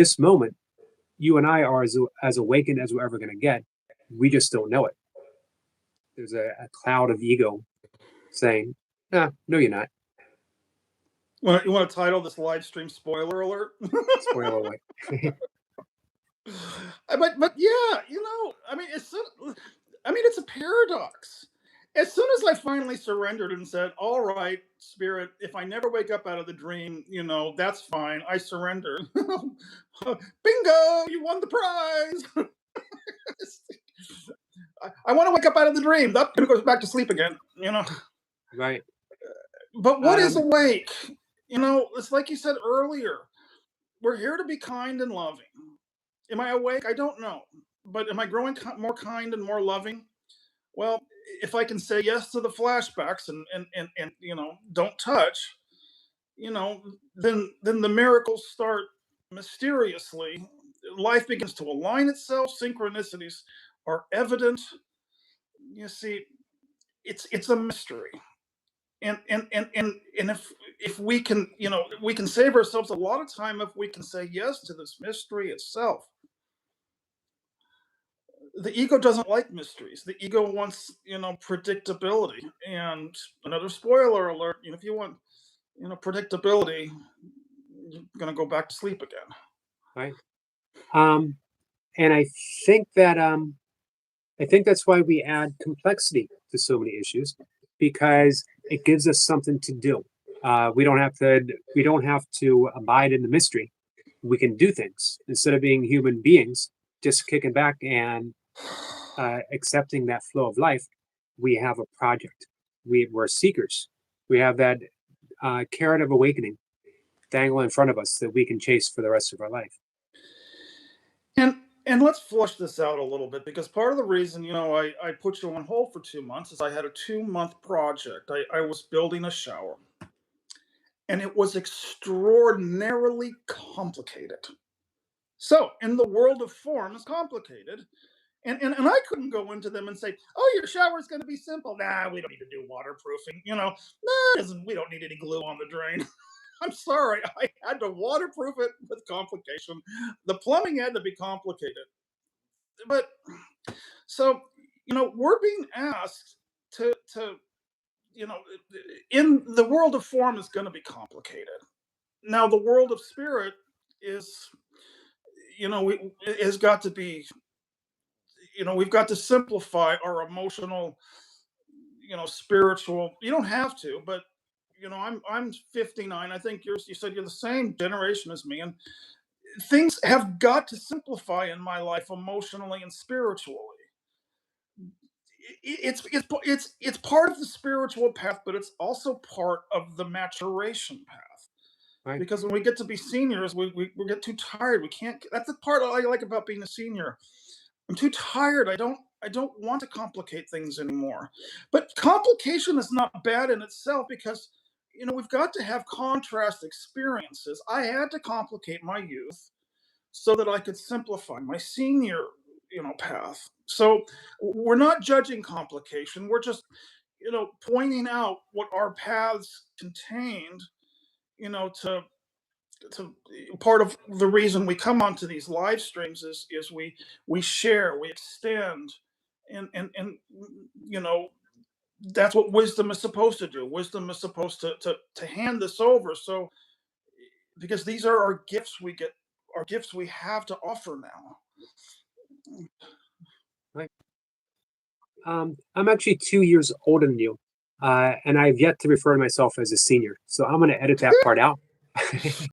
this moment, you and I are as awakened as we're ever going to get. We just don't know it. There's a cloud of ego saying, no, you're not. You want to title this live stream "Spoiler Alert"? Spoiler alert. But yeah, it's a paradox. As soon as I finally surrendered and said, "All right, spirit, if I never wake up out of the dream, that's fine. I surrender." Bingo! You won the prize. I want to wake up out of the dream. That goes back to sleep again. Right. But what is awake? It's like you said earlier. We're here to be kind and loving. Am I awake? I don't know. But am I growing more kind and more loving? Well, if I can say yes to the flashbacks and don't touch, then the miracles start mysteriously. Life begins to align itself. Synchronicities are evident. You see, it's a mystery. And if we can, we can save ourselves a lot of time if we can say yes to this mystery itself. The ego doesn't like mysteries. The ego wants, predictability. And another spoiler alert, if you want, predictability, you're going to go back to sleep again. Right. And I think that's why we add complexity to so many issues, because it gives us something to do. We don't have to abide in the mystery. We can do things instead of being human beings, just kicking back and accepting that flow of life. We have a project. We're seekers. We have that carrot of awakening dangle in front of us that we can chase for the rest of our life. And let's flush this out a little bit, because part of the reason, I put you on hold for 2 months is I had a 2-month project. I was building a shower, and it was extraordinarily complicated. So in the world of form, it's complicated. And I couldn't go into them and say, "Oh, your shower is going to be simple." Nah, we don't need to do waterproofing. We don't need any glue on the drain. I'm sorry, I had to waterproof it with complication. The plumbing had to be complicated. But so, we're being asked to in the world of form is going to be complicated. Now, the world of spirit is, has got to be, we've got to simplify our emotional, spiritual. You don't have to, but I'm 59. I think you said you're the same generation as me, and things have got to simplify in my life emotionally and spiritually. It's part of the spiritual path, but it's also part of the maturation path. Right. Because when we get to be seniors, we get too tired. We can't. That's the part I like about being a senior. I'm too tired. I don't want to complicate things anymore. But complication is not bad in itself, because we've got to have contrast experiences. I had to complicate my youth so that I could simplify my senior, path. So we're not judging complication. We're just, pointing out what our paths contained, to part of the reason we come onto these live streams is we share, we extend, and that's what wisdom is supposed to do. Wisdom is supposed to hand this over. So, because these are our gifts we have to offer now. Right. I'm actually 2 years older than you, and I've yet to refer to myself as a senior. So I'm going to edit that part out.